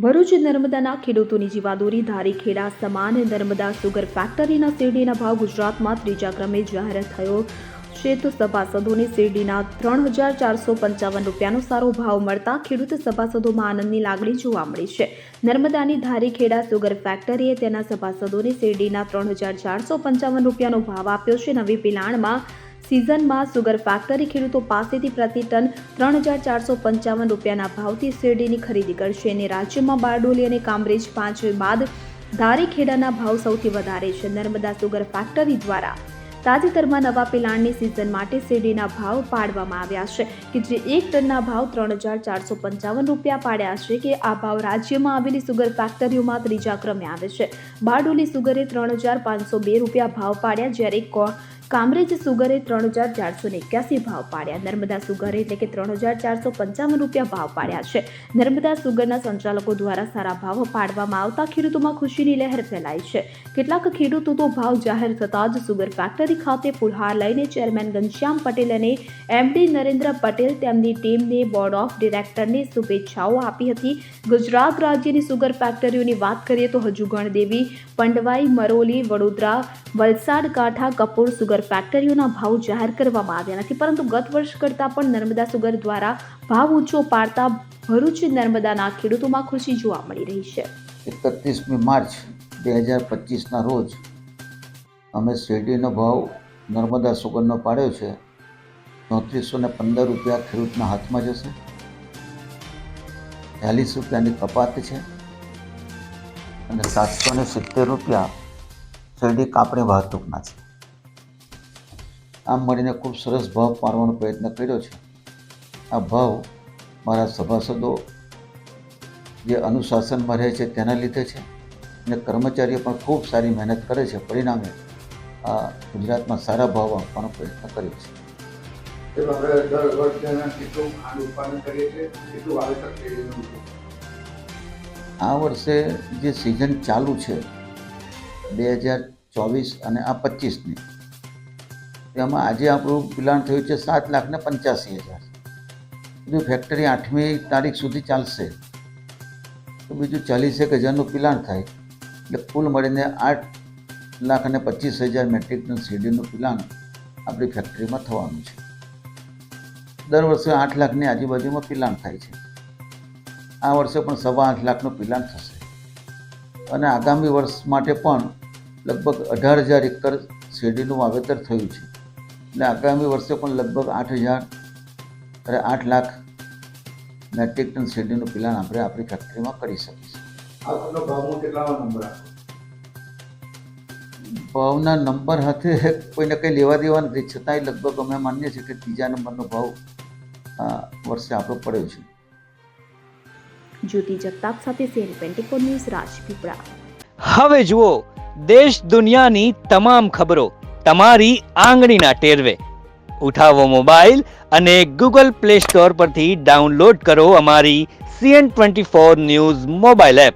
ભરૂચ નર્મદાના ખેડૂતોની જીવાદોરી ધારીખેડા સમાન નર્મદા સુગર ફેક્ટરીના શેરડીના ભાવ ગુજરાતમાં ત્રીજા ક્રમે જાહેર થયો છે તો સભાસદોને શેરડીના 3,455 રૂપિયાનો સારો ભાવ મળતા ખેડૂત સભાસદોમાં આનંદની લાગણી જોવા મળી છે। નર્મદાની ધારીખેડા સુગર ફેક્ટરીએ તેના સભાસદોને શેરડીના 3,455 રૂપિયાનો ભાવ આપ્યો છે। નવી પિલાણમાં सीजन सुगर फैक्टरी खेडूतों पासेथी प्रति टन 3,455 रूपियाना भावथी शेरडीनी खरीदी करशे। राज्य में बारडोली और कामरेज 5 बाद धारीखेडाना भाव सौथी वधारे छे। नर्मदा सुगर फैक्टरी द्वारा ताजेतरमां नवा पिलाणनी सीजन माटे शेरडीना भाव पाडवामां आव्या छे के जे 1 टनना भाव 3,455 रूपिया पाड्या छे के आ भाव राज्यमां आवेली सुगर फैक्टरीओमां त्रीजा क्रमे आवे छे। बारडोली सुगरे 3,502 रूपिया भाव पाड्या ज्यारे कामरेज सुगरे 3,481 भाव पाड्या। नर्मदा सुगर एटले के 3,455 रूपिया भाव पाड्या छे। नर्मदा सुगरना संचालको द्वारा सारा भाव पाडवामां आवता खेडूतोमां खुशीनी लહેર ફેલાઈ છે। કેટલાક ખેડૂતો તો ભાવ જાહેર થતા જ સુગર ફેક્ટરી ખાતે ફુલહાર લઈને ચેરમેન ઘનશ્યામ પટેલ અને એમડી નરેન્દ્ર પટેલ તેમની ટીમને બોર્ડ ઓફ ડિરેક્ટરને શુભેચ્છાઓ આપી હતી। ગુજરાત રાજ્યની સુગર ફેક્ટરીઓની વાત કરીએ તો હજુ ગણદેવી, પંડવાઈ, મરોલી, વડોદરા, વલસાડ, કાંઠા, કપૂર સુગર ફેક્ટરીઓના ભાવ જાહેર કરવામાં આવ્યા નથી, પરંતુ ગત વર્ષ કરતાં પણ નર્મદા સુગર દ્વારા ભાવ ઊંચો પાડતા ભરૂચ નર્મદાના ખેડૂતોમાં ખુશી જોવા મળી રહી છે। 31 માર્ચ 2025ના રોજ અમે શેરડીનો ભાવ નર્મદા સુગરનો પાડ્યો છે। 3415 રૂપિયા ખેડૂતના હાથમાં જશે। 40 રૂપિયાની કપાત છે અને 770 રૂપિયા શેરડી કાપણી વાહતુકના છે। આમ મળીને ખૂબ સરસ ભાવ પાડવાનો પ્રયત્ન કર્યો છે। આ ભાવ મારા સભાસદો જે અનુશાસનમાં રહે છે તેના લીધે છે અને કર્મચારીઓ પણ ખૂબ સારી મહેનત કરે છે। પરિણામે આ ગુજરાતમાં સારા ભાવ આપવાનો પ્રયત્ન કર્યો છે। આ વર્ષે જે સિઝન ચાલુ છે 2024 અને આ 25ની, તેમાં આજે આપણું પિલાણ થયું છે 7,85,000। બીજું ફેક્ટરી 8મી તારીખ સુધી ચાલશે તો બીજું 40,000નું પિલાણ થાય એટલે કુલ મળીને 8,25,000 મેટ્રિક ટન શેરડીનું પિલાણ આપણી ફેક્ટરીમાં થવાનું છે। દર વર્ષે 8 લાખની આજુબાજુમાં પિલાણ થાય છે। આ વર્ષે પણ 8.25 લાખનું પિલાણ થશે અને આગામી વર્ષ માટે પણ લગભગ 18,000 એકર શેરડીનું વાવેતર થયું છે એટલે આગામી વર્ષે પણ લગભગ 8 લાખ મેટ્રિક ટન શેરડીનું પિલાણ આપણે આપણી ફેક્ટરીમાં કરી શકીશું। ભાવના નંબર સાથે કોઈને કંઈ લેવા દેવા નથી, છતાંય લગભગ અમે માનીએ છીએ કે ત્રીજા નંબરનો ભાવ વર્ષે આપણો પડ્યો છે। જ્યોતિ જગતાપ સાથે સેન 24 ન્યૂઝ રાજપીપળા। હવે જુઓ દેશ દુનિયાની તમામ ખબરો તમારી આંગળીના ટેરવે। ઉઠાવો મોબાઈલ અને ગૂગલ પ્લે સ્ટોર પરથી ડાઉનલોડ કરો અમારી CN24 ન્યૂઝ મોબાઈલ એપ।